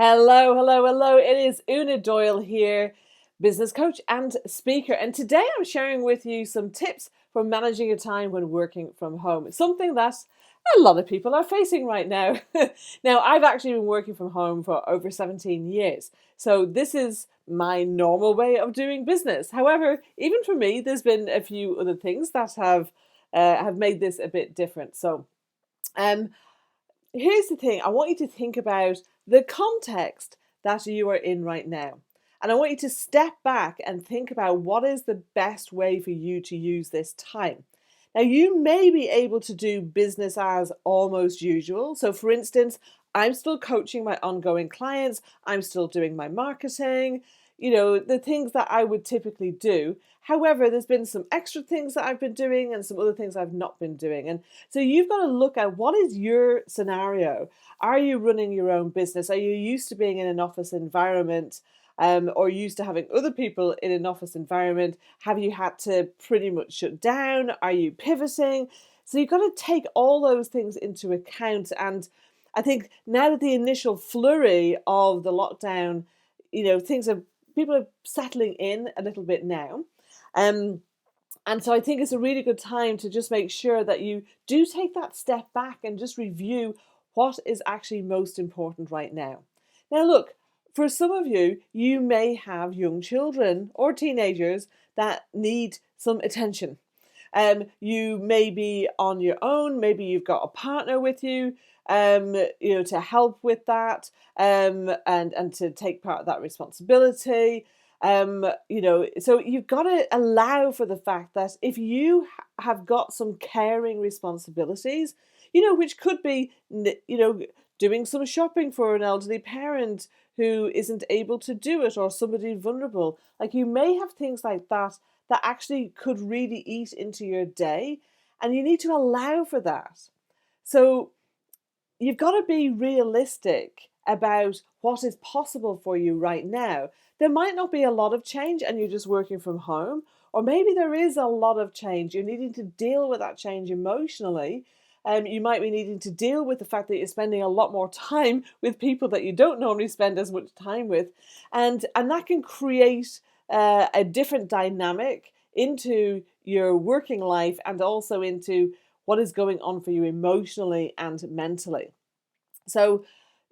Hello, hello, hello. It is Una Doyle here, business coach and speaker. And today I'm sharing with you some tips for managing your time when working from home. It's something that a lot of people are facing right now. Now, I've actually been working from home for over 17 years. So this is my normal way of doing business. However, even for me, there's been a few other things that have made this a bit different. Um, Here's the thing. I want you to think about the context that you are in right now. And I want you to step back and think about what is the best way for you to use this time. Now, you may be able to do business as almost usual. So, for instance, I'm still coaching my ongoing clients, I'm still doing my marketing, the things that I would typically do. However, there's been some extra things that I've been doing and some other things I've not been doing. And so you've got to look at what is your scenario. Are you running your own business? Are you used to being in an office environment? Or used to having other people in an office environment? Have you had to pretty much shut down? Are you pivoting? So you've got to take all those things into account. And I think now that the initial flurry of the lockdown, things are people are settling in a little bit now. Um, and so I think it's a really good time to just make sure that you do take that step back and just review what is actually most important right now. Now, look, for some of you, you may have young children or teenagers that need some attention. You may be on your own, maybe you've got a partner with you, to help with that, and to take part of that responsibility. So you've got to allow for the fact that if you have got some caring responsibilities, which could be, doing some shopping for an elderly parent who isn't able to do it or somebody vulnerable, like you may have things like that that actually could really eat into your day, and you need to allow for that. So you've got to be realistic about what is possible for you right now. There might not be a lot of change and you're just working from home, or maybe there is a lot of change. You're needing to deal with that change emotionally. You might be needing to deal with the fact that you're spending a lot more time with people that you don't normally spend as much time with. And that can create a different dynamic into your working life and also into what is going on for you emotionally and mentally. So,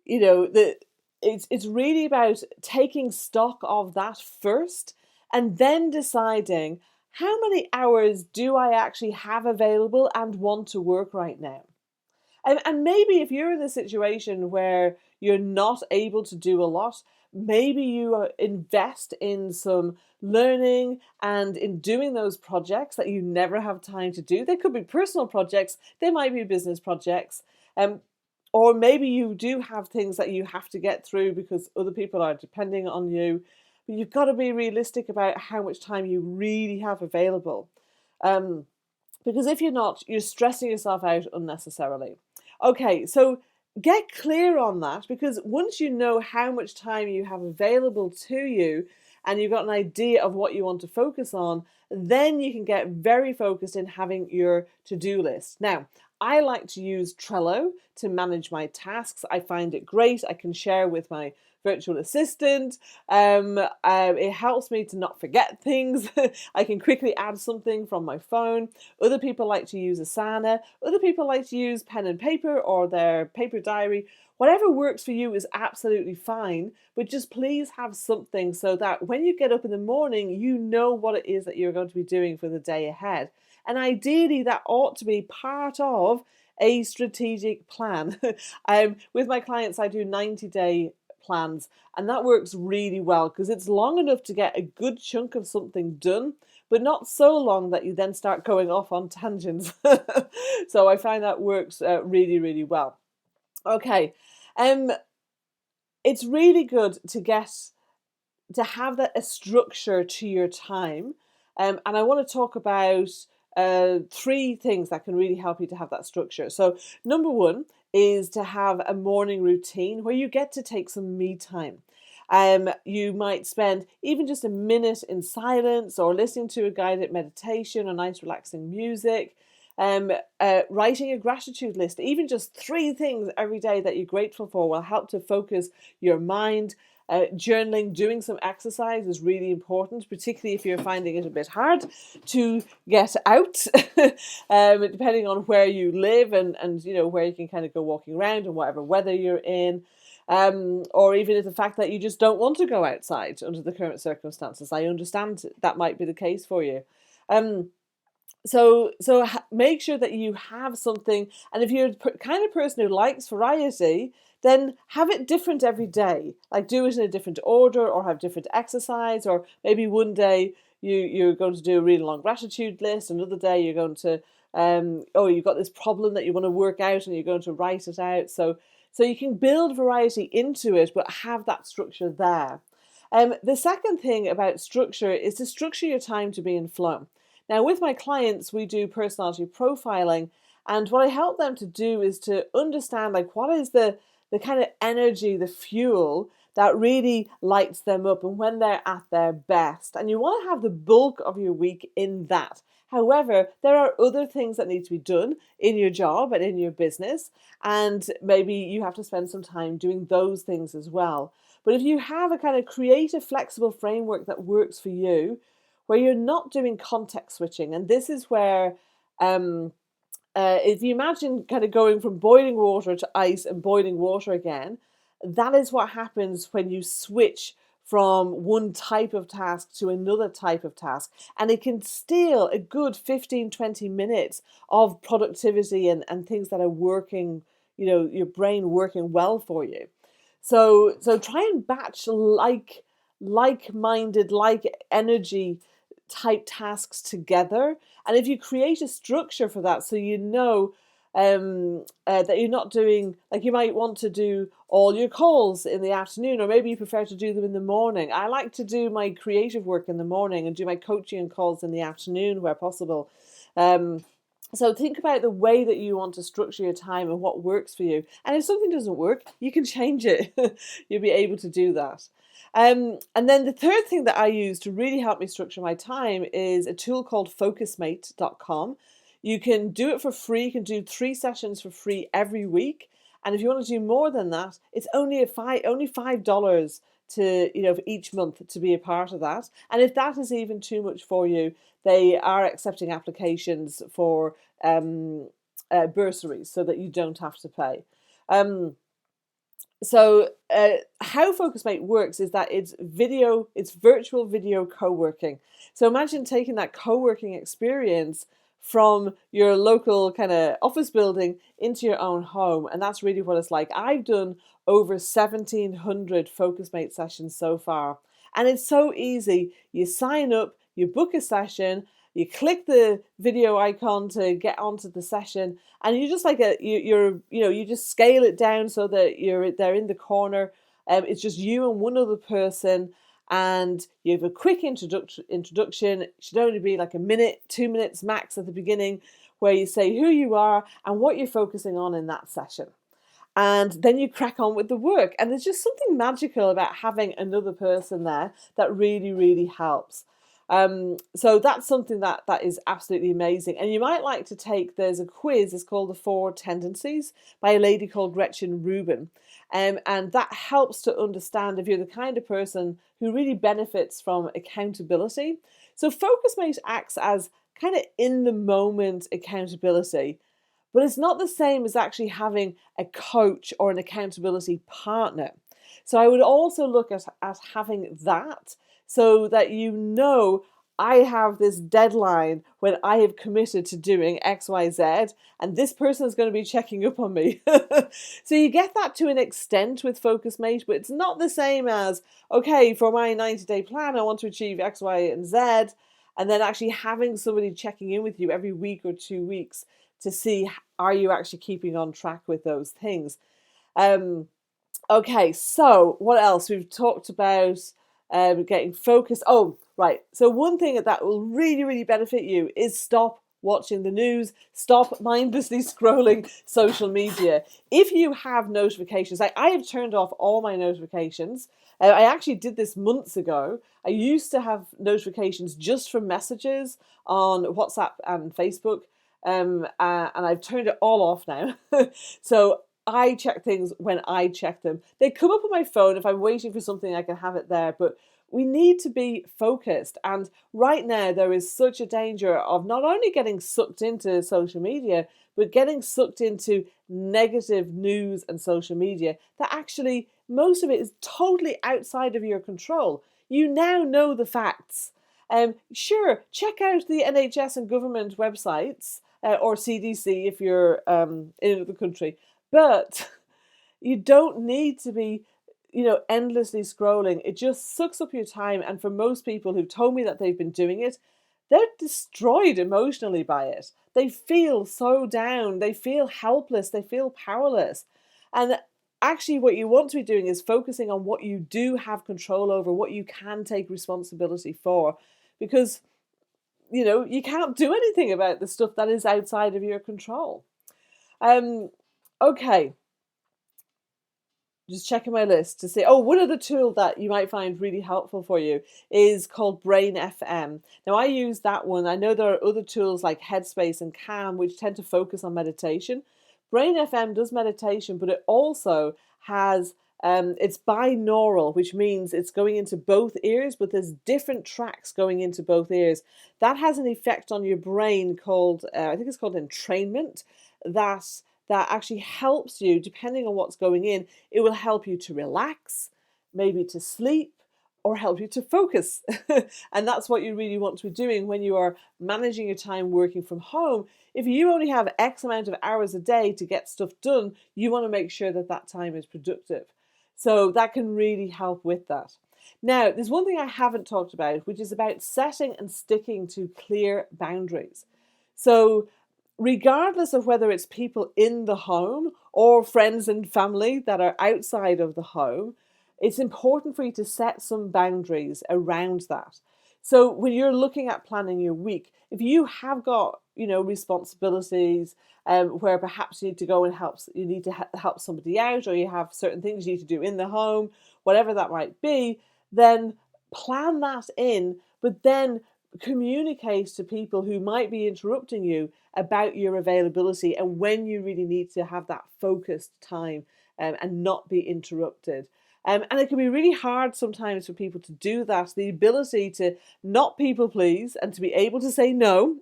it's really about taking stock of that first and then deciding how many hours do I actually have available and want to work right now. And maybe if you're in a situation where you're not able to do a lot, maybe you invest in some learning and in doing those projects that you never have time to do. They could be personal projects, they might be business projects. Or maybe you do have things that you have to get through because other people are depending on you. But you've got to be realistic about how much time you really have available. Because if you're not, you're stressing yourself out unnecessarily. Okay, so get clear on that, because once you know how much time you have available to you and you've got an idea of what you want to focus on, then you can get very focused in having your to-do list. Now, I like to use Trello to manage my tasks. I find it great. I can share with my virtual assistant. It helps me to not forget things. I can quickly add something from my phone. Other people like to use Asana. Other people like to use pen and paper or their paper diary. Whatever works for you is absolutely fine, but just please have something so that when you get up in the morning, you know what it is that you're going to be doing for the day ahead. And ideally, that ought to be part of a strategic plan. With my clients, I do 90-day plans, and that works really well because it's long enough to get a good chunk of something done, but not so long that you then start going off on tangents. So I find that works really, really well. Okay, it's really good to have a structure to your time, and I want to talk about three things that can really help you to have that structure. So, number one is to have a morning routine where you get to take some me time. You might spend even just a minute in silence or listening to a guided meditation or nice relaxing music. Writing a gratitude list, even just 3 things every day that you're grateful for, will help to focus your mind. Journaling, doing some exercise is really important, particularly if you're finding it a bit hard to get out, depending on where you live and where you can kind of go walking around and whatever weather you're in. Or even the fact that you just don't want to go outside under the current circumstances. I understand that might be the case for you. So make sure that you have something, and if you're the kind of person who likes variety, then have it different every day. Like, do it in a different order, or have different exercise, or maybe one day you're going to do a really long gratitude list, another day you're going to you've got this problem that you want to work out and you're going to write it out. So you can build variety into it, but have that structure there. The second thing about structure is to structure your time to be in flow. Now, with my clients, we do personality profiling, and what I help them to do is to understand, like, what is the kind of energy, the fuel that really lights them up and when they're at their best. And you want to have the bulk of your week in that. However, there are other things that need to be done in your job and in your business, and maybe you have to spend some time doing those things as well. But if you have a kind of creative, flexible framework that works for you, where you're not doing context switching, and this is where if you imagine kind of going from boiling water to ice and boiling water again, that is what happens when you switch from one type of task to another type of task. And it can steal a good 15-20 minutes of productivity and things that are working, your brain working well for you. So try and batch like-minded, like energy type tasks together. And if you create a structure for that, so that you're not doing, like, you might want to do all your calls in the afternoon, or maybe you prefer to do them in the morning. I like to do my creative work in the morning and do my coaching calls in the afternoon where possible. So think about the way that you want to structure your time and what works for you. And if something doesn't work, you can change it. You'll be able to do that. And then the third thing that I use to really help me structure my time is a tool called focusmate.com. You can do it for free. You can do 3 sessions for free every week. And if you want to do more than that, it's only $5 for each month to be a part of that. And if that is even too much for you, they are accepting applications for bursaries so that you don't have to pay. So how FocusMate works is that it's virtual video co-working. So imagine taking that co-working experience from your local kind of office building into your own home. And that's really what it's like. I've done over 1,700 FocusMate sessions so far. And it's so easy. You sign up, you book a session, you click the video icon to get onto the session, and you just you just scale it down so that they're in the corner. It's just you and one other person, and you have a quick introduction. It should only be like a minute, 2 minutes max at the beginning, where you say who you are and what you're focusing on in that session. And then you crack on with the work. And there's just something magical about having another person there that really, really helps. So that's something that is absolutely amazing. And you might like to there's a quiz, it's called the Four Tendencies by a lady called Gretchen Rubin. And that helps to understand if you're the kind of person who really benefits from accountability. So FocusMate acts as kind of in the moment accountability, but it's not the same as actually having a coach or an accountability partner. So I would also look at having that, so that I have this deadline when I have committed to doing X, Y, Z, and this person is going to be checking up on me. So you get that to an extent with FocusMate, but it's not the same as, okay, for my 90-day plan, I want to achieve X, Y, and Z, and then actually having somebody checking in with you every week or 2 weeks to see, are you actually keeping on track with those things? Okay, so what else? We've talked about getting focused. Oh, right. So one thing that will really, really benefit you is stop watching the news, stop mindlessly scrolling social media. If you have notifications, I have turned off all my notifications. I actually did this months ago. I used to have notifications just from messages on WhatsApp and Facebook. and I've turned it all off now. So I check things when I check them. They come up on my phone. If I'm waiting for something, I can have it there. But we need to be focused. And right now, there is such a danger of not only getting sucked into social media, but getting sucked into negative news and social media that actually most of it is totally outside of your control. You now know the facts. Sure, check out the NHS and government websites or CDC if you're in the country, but you don't need to be, endlessly scrolling. It just sucks up your time. And for most people who've told me that they've been doing it, they're destroyed emotionally by it. They feel so down. They feel helpless. They feel powerless. And actually, what you want to be doing is focusing on what you do have control over, what you can take responsibility for, because you can't do anything about the stuff that is outside of your control. Okay, just checking my list to see. Oh, one other tool that you might find really helpful for you is called Brain FM. Now, I use that one. I know there are other tools like Headspace and Calm, which tend to focus on meditation. Brain FM does meditation, but it also has it's binaural, which means it's going into both ears, but there's different tracks going into both ears. That has an effect on your brain called, I think it's called entrainment, that actually helps you, depending on what's going in, it will help you to relax, maybe to sleep, or help you to focus. And that's what you really want to be doing when you are managing your time working from home. If you only have X amount of hours a day to get stuff done, you want to make sure that that time is productive. So that can really help with that. Now, there's one thing I haven't talked about, which is about setting and sticking to clear boundaries. So regardless of whether it's people in the home or friends and family that are outside of the home, it's important for you to set some boundaries around that. So when you're looking at planning your week, if you have got, responsibilities where perhaps you need to go and you need to help somebody out, or you have certain things you need to do in the home, whatever that might be, then plan that in, but then communicate to people who might be interrupting you about your availability and when you really need to have that focused time and not be interrupted. And it can be really hard sometimes for people to do that. The ability to not people please and to be able to say no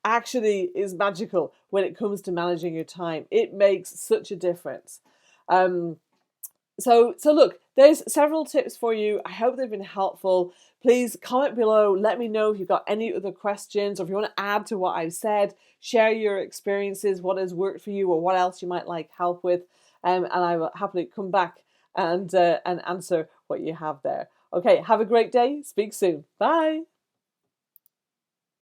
actually is magical when it comes to managing your time. It makes such a difference. So look, there's several tips for you. I hope they've been helpful. Please comment below. Let me know if you've got any other questions, or if you want to add to what I've said. Share your experiences, what has worked for you, or what else you might like help with. And I will happily come back and answer what you have there. Okay, have a great day. Speak soon. Bye.